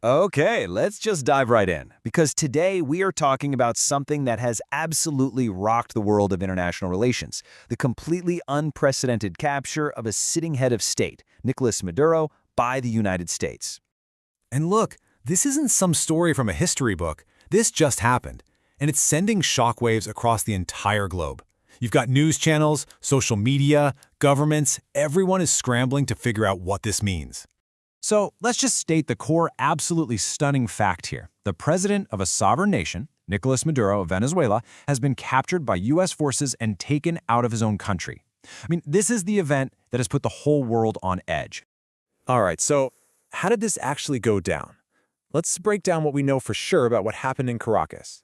Okay, let's just dive right in, because today we are talking about something that has absolutely rocked the world of international relations, the completely unprecedented capture of a sitting head of state, Nicolás Maduro, by the United States. And look, this isn't some story from a history book. This just happened, and it's sending shockwaves across the entire globe. You've got news channels, social media, governments, everyone is scrambling to figure out what this means. So let's just state the core absolutely stunning fact here. The president of a sovereign nation, Nicolás Maduro of Venezuela, has been captured by U.S. forces and taken out of his own country. This is the event that has put the whole world on edge. All right, so how did this actually go down? Let's break down what we know for sure about what happened in Caracas.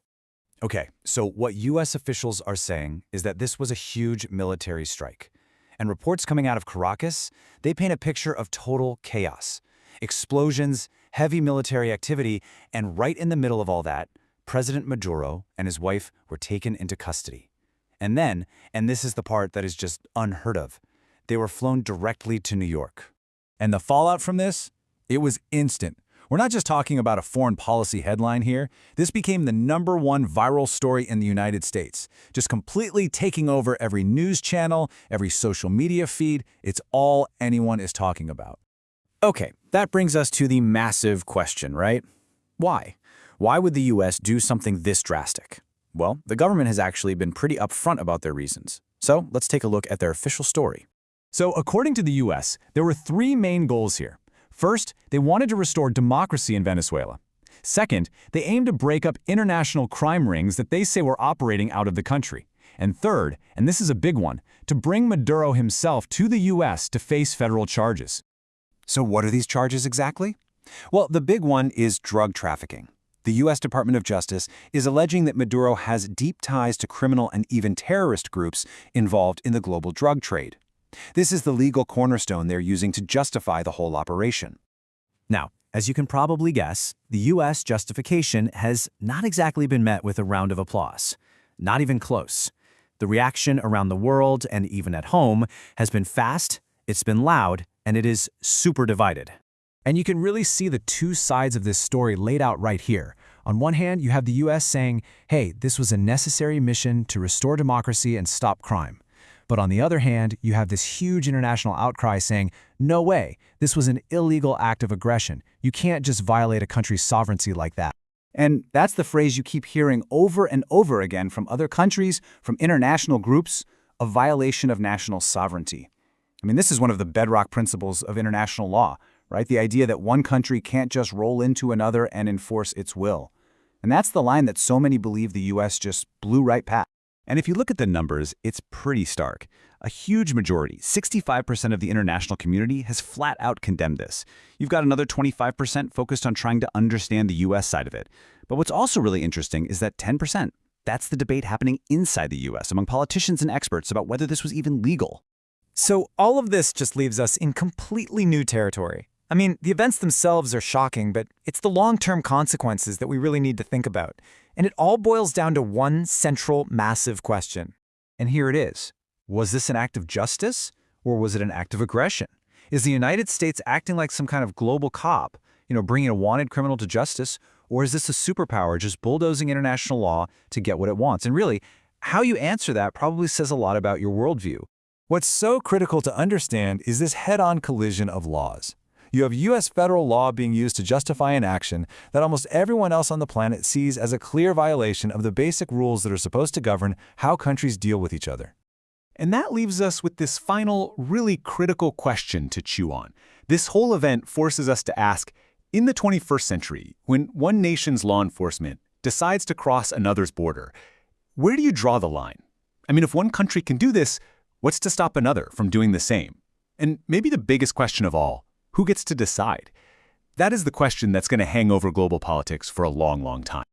Okay, so what U.S. officials are saying is that this was a huge military strike. And reports coming out of Caracas, they paint a picture of total chaos. Explosions, heavy military activity, and right in the middle of all that, President Maduro and his wife were taken into custody. And then, and this is the part that is just unheard of, they were flown directly to New York. And the fallout from this? It was instant. We're not just talking about a foreign policy headline here. This became the #1 viral story in the United States, just completely taking over every news channel, every social media feed. It's all anyone is talking about. Okay, that brings us to the massive question, right? Why? Why would the US do something this drastic? Well, the government has actually been pretty upfront about their reasons. So let's take a look at their official story. So according to the US, there were 3 main goals here. First, they wanted to restore democracy in Venezuela. Second, they aimed to break up international crime rings that they say were operating out of the country. And third, and this is a big one, to bring Maduro himself to the US to face federal charges. So what are these charges exactly? Well, the big one is drug trafficking. The U.S. Department of Justice is alleging that Maduro has deep ties to criminal and even terrorist groups involved in the global drug trade. This is the legal cornerstone they're using to justify the whole operation. Now, as you can probably guess, the U.S. justification has not exactly been met with a round of applause. Not even close. The reaction around the world and even at home has been fast, it's been loud, and it is super divided. And you can really see the 2 sides of this story laid out right here. On one hand, you have the U.S. saying, hey, this was a necessary mission to restore democracy and stop crime. But on the other hand, you have this huge international outcry saying, no way, this was an illegal act of aggression. You can't just violate a country's sovereignty like that. And that's the phrase you keep hearing over and over again from other countries, from international groups, a violation of national sovereignty. This is one of the bedrock principles of international law, right? The idea that one country can't just roll into another and enforce its will. And that's the line that so many believe the U.S. just blew right past. And if you look at the numbers, it's pretty stark. A huge majority, 65% of the international community, has flat out condemned this. You've got another 25% focused on trying to understand the U.S. side of it. But what's also really interesting is that 10%, that's the debate happening inside the U.S. among politicians and experts about whether this was even legal. So all of this just leaves us in completely new territory. The events themselves are shocking, but it's the long-term consequences that we really need to think about. And it all boils down to one central, massive question. And here it is. Was this an act of justice, or was it an act of aggression? Is the United States acting like some kind of global cop, bringing a wanted criminal to justice, or is this a superpower just bulldozing international law to get what it wants? And really, how you answer that probably says a lot about your worldview. What's so critical to understand is this head-on collision of laws. You have U.S. federal law being used to justify an action that almost everyone else on the planet sees as a clear violation of the basic rules that are supposed to govern how countries deal with each other. And that leaves us with this final, really critical question to chew on. This whole event forces us to ask, in the 21st century, when one nation's law enforcement decides to cross another's border, where do you draw the line? If one country can do this, what's to stop another from doing the same? And maybe the biggest question of all, who gets to decide? That is the question that's going to hang over global politics for a long, long time.